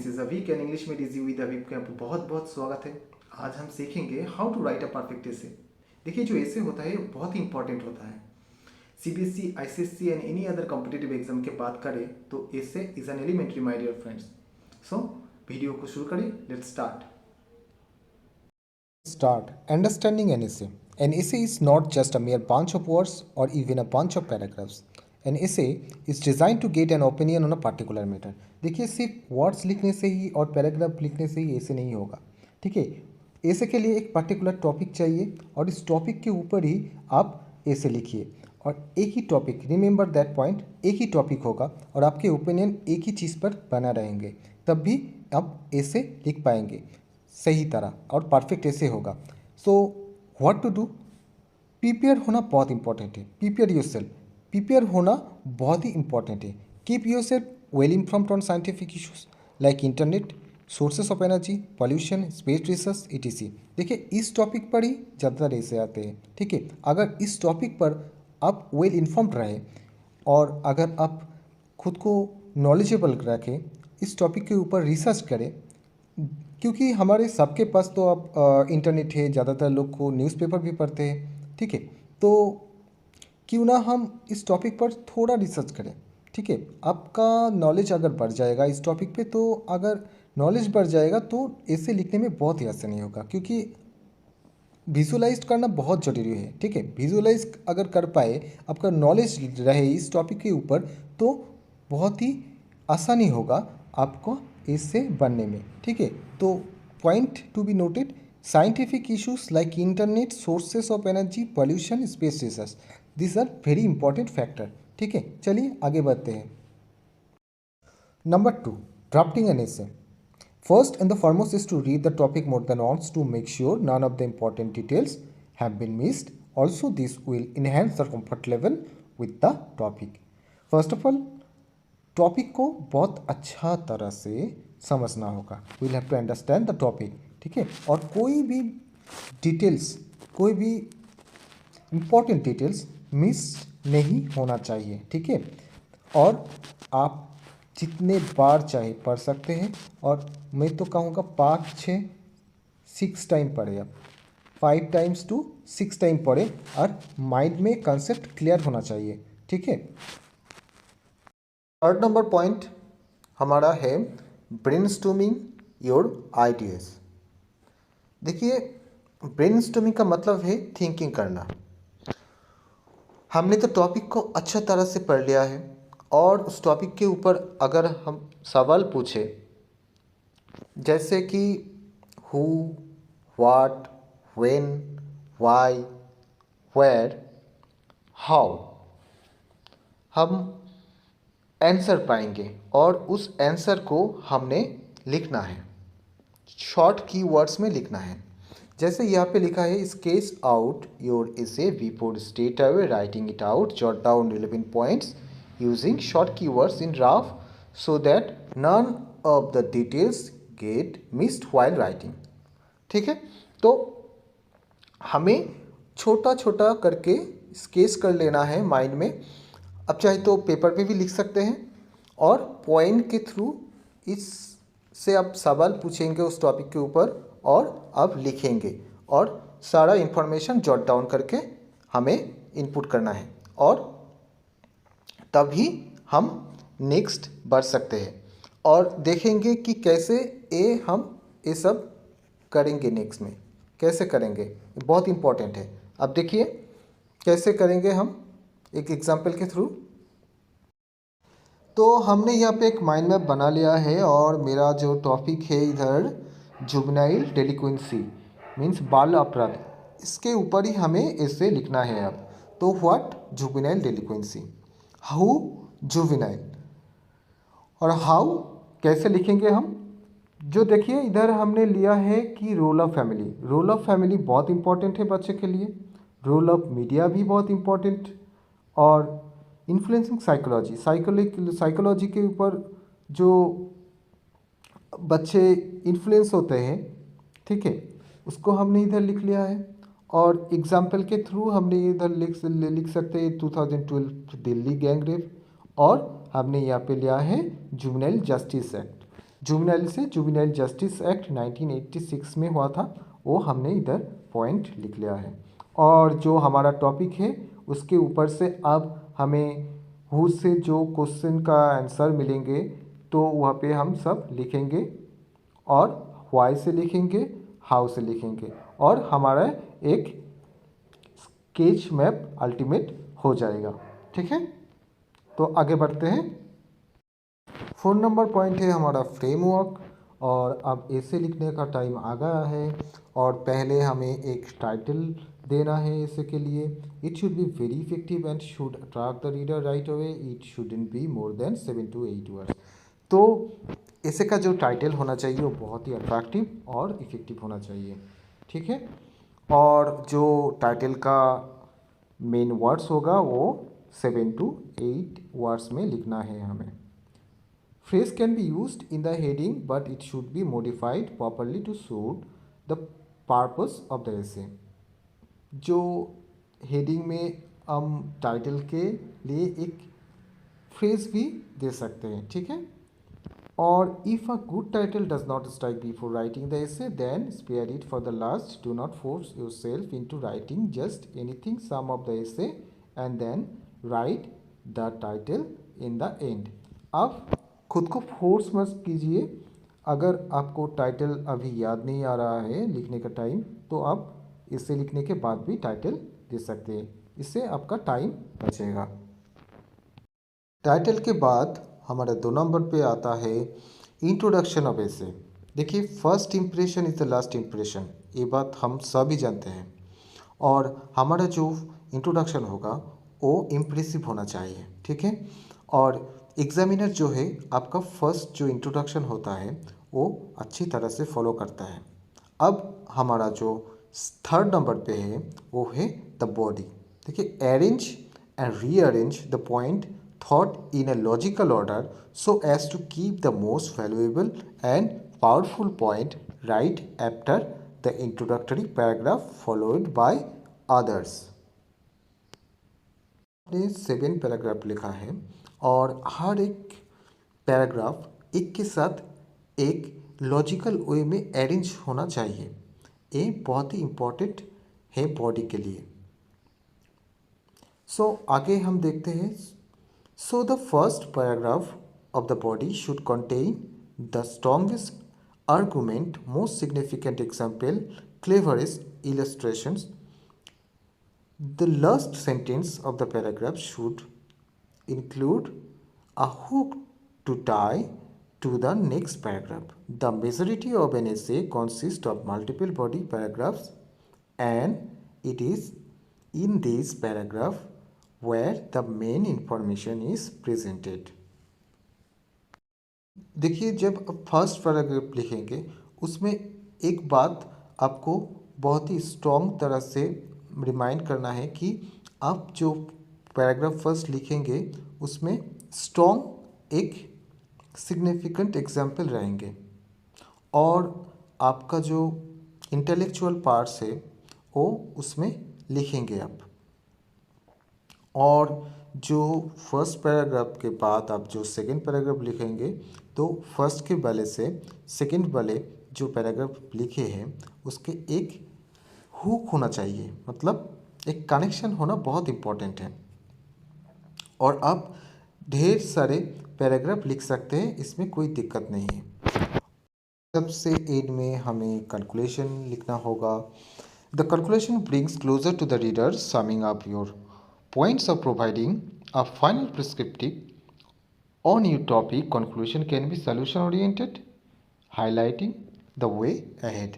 Is Aveek and English में डीजी with Aveek का बहुत बहुत स्वागत है। आज हम सीखेंगे how to write a perfect essay. देखिए, जो एसे होता है बहुत ही इंपॉर्टेंट होता है। CBSE, ICSE and any other competitive exam की बात करें तो essay is an elementary, my dear friends. So video को शुरू करें, let's start. Start. Understanding an essay. An essay is not just a mere bunch of words or even a bunch of paragraphs. An essay is designed to get an opinion on a particular matter. देखिए, सिर्फ words लिखने से ही और paragraph लिखने से ही ऐसे नहीं होगा, ठीक है। ऐसे के लिए एक पर्टिकुलर टॉपिक चाहिए और इस टॉपिक के ऊपर ही आप ऐसे लिखिए और एक ही टॉपिक, रिमेंबर दैट पॉइंट, एक ही टॉपिक होगा और आपके ओपिनियन एक ही चीज़ पर बना रहेंगे, तब भी आप ऐसे लिख पाएंगे सही तरह और परफेक्ट ऐसे होगा। So what to do, prepare होना बहुत इंपॉर्टेंट है। प्रिपेयर योरसेल्फ, प्रिपेयर होना बहुत ही इंपॉर्टेंट है। Keep yourself well informed on scientific issues like internet, sources of energy, pollution, space research etc। देखिए, इस टॉपिक पर ही ज़्यादातर ऐसे आते हैं, ठीक है। अगर इस टॉपिक पर आप वेल इन्फॉर्म्ड रहे और अगर आप खुद को नॉलेजेबल रखें, इस टॉपिक के ऊपर रिसर्च करें, क्योंकि हमारे सबके पास तो अब इंटरनेट है, ज़्यादातर लोग को न्यूज़पेपर भी पढ़ते हैं, ठीक है। तो क्यों ना हम इस टॉपिक पर थोड़ा रिसर्च करें, ठीक है। आपका नॉलेज अगर बढ़ जाएगा इस टॉपिक पे, तो अगर नॉलेज बढ़ जाएगा तो ऐसे लिखने में बहुत ही आसानी होगा, क्योंकि विजुलाइज करना बहुत ज़रूरी है, ठीक है। विजुलाइज अगर कर पाए, आपका नॉलेज रहे इस टॉपिक के ऊपर, तो बहुत ही आसानी होगा आपको इससे बनने में, ठीक है। तो point to be noted, scientific issues like internet, sources of energy, pollution, space research, this are very important factor, ठीक है। चलिए आगे बढ़ते हैं। Number 2, drafting an essay. First and the foremost is to read the topic more than once to make sure none of the important details have been missed. Also, this will enhance the comfort level with the topic. First of all, topic को बहुत अच्छा तरह से समझना होगा। We'll have to understand the topic, ठीक है। और कोई भी डिटेल्स, कोई भी इम्पॉर्टेंट डिटेल्स मिस नहीं होना चाहिए, ठीक है। और आप जितने बार चाहे पढ़ सकते हैं, और मैं तो कहूँगा 5-6 टाइम पढ़े, आप 5 टाइम्स टू 6 टाइम पढ़े और माइंड में कंसेप्ट क्लियर होना चाहिए, ठीक है। थर्ड नंबर पॉइंट हमारा है ब्रेनस्टॉर्मिंग योर आइडियाज़। देखिए, ब्रेनस्टॉर्मिंग का मतलब है थिंकिंग करना। हमने तो टॉपिक को अच्छा तरह से पढ़ लिया है और उस टॉपिक के ऊपर अगर हम सवाल पूछे, जैसे कि who, what, when, why, where, how, हम आंसर पाएंगे और उस आंसर को हमने लिखना है, शॉर्ट की वर्ड्स में लिखना है। जैसे यहाँ पे लिखा है, sketch out your essay before straight away writing it out, jot down relevant points using short keywords in rough so that none of the details get missed while writing, ठीक है। तो हमें छोटा छोटा करके स्केच कर लेना है माइंड में। अब चाहे तो पेपर पे भी लिख सकते हैं और पॉइंट के थ्रू इससे आप सवाल पूछेंगे उस टॉपिक के ऊपर और आप लिखेंगे और सारा इन्फॉर्मेशन जॉट डाउन करके हमें इनपुट करना है, और तभी हम नेक्स्ट बढ़ सकते हैं और देखेंगे कि कैसे हम ये सब करेंगे, नेक्स्ट में कैसे करेंगे, बहुत इम्पोर्टेंट है। अब देखिए कैसे करेंगे हम एक एग्जाम्पल के थ्रू। तो हमने यहाँ पे एक माइंड मैप बना लिया है और मेरा जो टॉपिक है इधर जुवेनाइल डेलिक्वेंसी मीन्स बाल अपराध, इसके ऊपर ही हमें ऐसे लिखना है। अब तो व्हाट जुवेनाइल डेलिक्वेंसी, हाउ जुवेनाइल, और हाउ कैसे लिखेंगे हम। जो देखिए इधर हमने लिया है कि role of family. Role of family बहुत इंपॉर्टेंट है बच्चे के लिए। रोल ऑफ मीडिया भी बहुत इंपॉर्टेंट, और इन्फ्लुएंसिंग साइकोलॉजी, साइकोलॉजी के ऊपर जो बच्चे इन्फ्लुएंस होते हैं, ठीक है, उसको हमने इधर लिख लिया है। और एग्जाम्पल के थ्रू हमने इधर लिख सकते हैं 2012 दिल्ली गैंग रेप, और हमने यहाँ पे लिया है जुवेनाइल जस्टिस एक्ट। जुवेनाइल से जुवेनाइल जस्टिस एक्ट 1986 में हुआ था, वो हमने इधर पॉइंट लिख लिया है। और जो हमारा टॉपिक है उसके ऊपर से अब हमें हु से जो क्वेश्चन का आंसर मिलेंगे तो वहाँ पे हम सब लिखेंगे, और व्हाई से लिखेंगे, हाउ से लिखेंगे, और हमारा एक स्केच मैप अल्टीमेट हो जाएगा। ठीक है, तो आगे बढ़ते हैं। 4 नंबर पॉइंट है हमारा फ्रेमवर्क। और अब ऐसे लिखने का टाइम आ गया है, और पहले हमें एक टाइटल देना है ऐसे के लिए। It should be very effective and should attract the reader right away. It shouldn't be more than 7 to 8 words. तो ऐसे का जो टाइटल होना चाहिए वो बहुत ही अट्रैक्टिव और इफेक्टिव होना चाहिए। ठीक है, और जो टाइटल का मेन वर्ड्स होगा वो 7 to 8 वर्ड्स में लिखना है हमें। Phrase can be used in the heading, but it should be modified properly to suit the purpose of the essay. जो हेडिंग में हम टाइटल के लिए एक फ्रेज भी दे सकते हैं। ठीक है, और if a good title does not strike before writing the essay, then spare it for the last. Do not force yourself into writing just anything some of the essay and then write the title in the end. अब खुद को force मत कीजिए। अगर आपको title अभी याद नहीं आ रहा है लिखने का टाइम, तो आप इसे लिखने के बाद भी टाइटल दे सकते हैं, इससे आपका टाइम बचेगा। टाइटल के बाद हमारा 2 नंबर पे आता है इंट्रोडक्शन ऑफ एसे। देखिए, first impression is the last impression, ये बात हम सभी जानते हैं। और हमारा जो इंट्रोडक्शन होगा वो इम्प्रेसिव होना चाहिए। ठीक है, और एग्जामिनर जो है आपका फर्स्ट जो इंट्रोडक्शन होता है वो अच्छी तरह से फॉलो करता है। अब हमारा जो 3rd नंबर पे है वो है द बॉडी। देखिए, arrange and rearrange the point thought in a logical order so as to keep the most valuable and powerful point right after the introductory paragraph followed by others। ने 7 paragraph लिखा है, और हर एक paragraph एक के साथ एक लॉजिकल वे में अरेंज होना चाहिए। ये बहुत ही इम्पोर्टेंट है बॉडी के लिए। आगे हम देखते हैं। The first paragraph of the body should contain the strongest argument, most significant example, cleverest illustrations. The last sentence of the paragraph should include a hook to tie to the next paragraph. The majority of an essay consists of multiple body paragraphs, and it is in these paragraphs where the main information is presented। देखिए, जब आप first paragraph लिखेंगे उसमें एक बात आपको बहुत ही strong तरह से रिमाइंड करना है कि आप जो पैराग्राफ फर्स्ट लिखेंगे उसमें स्ट्रॉन्ग एक सिग्निफिकेंट एग्जाम्पल रहेंगे, और आपका जो इंटेलेक्चुअल पार्ट्स है वो उसमें लिखेंगे आप। और जो फर्स्ट पैराग्राफ के बाद आप जो सेकंड पैराग्राफ लिखेंगे तो फर्स्ट के वाले से सेकंड वाले जो पैराग्राफ लिखे हैं उसके एक हुक होना चाहिए, मतलब एक कनेक्शन होना बहुत इम्पोर्टेंट है। और आप ढेर सारे पैराग्राफ लिख सकते हैं, इसमें कोई दिक्कत नहीं है। सबसे एंड में हमें कैलकुलेशन लिखना होगा। The calculation brings closure to the reader, summing up your points of providing a final prescriptive on your topic. Conclusion can be solution oriented, highlighting the way ahead।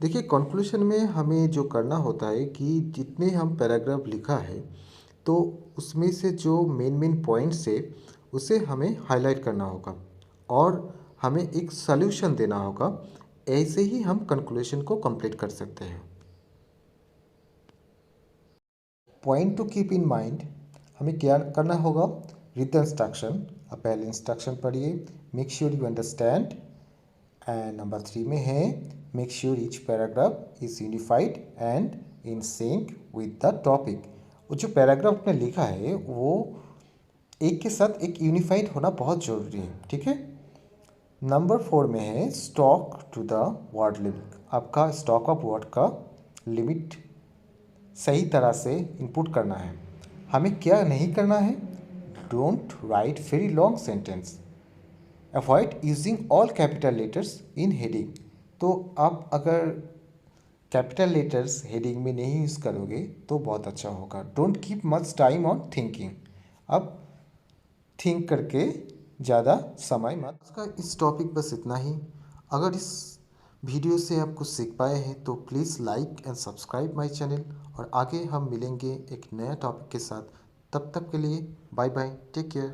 देखिए, कंक्लूशन में हमें जो करना होता है कि जितने हम पैराग्राफ लिखा है तो उसमें से जो मेन पॉइंट्स है उसे हमें हाईलाइट करना होगा और हमें एक सॉल्यूशन देना होगा। ऐसे ही हम कंक्लूशन को कंप्लीट कर सकते हैं। Point two keep in mind, हमें क्या करना होगा? Read the instruction. अब पहले इंस्ट्रक्शन पढ़िए, make sure you understand. And number 3 में है make sure each paragraph is unified and in sync with the topic. वो जो पैराग्राफ में लिखा है वो एक के साथ एक यूनिफाइड होना बहुत ज़रूरी है, ठीक है। नंबर 4 में है stock to the word limit. आपका स्टॉक ऑफ वर्ड का लिमिट सही तरह से इनपुट करना है। हमें क्या नहीं करना है? Don't write very long sentence. Avoid using all capital letters in heading. तो आप अगर कैपिटल लेटर्स हेडिंग में नहीं यूज़ करोगे तो बहुत अच्छा होगा। Don't keep much time on thinking. अब थिंक करके ज़्यादा समय मत। इसका इस टॉपिक बस इतना ही। अगर इस वीडियो से आप कुछ सीख पाए हैं तो please like and subscribe my channel, और आगे हम मिलेंगे एक नया टॉपिक के साथ। तब तक के लिए बाय बाय, टेक केयर।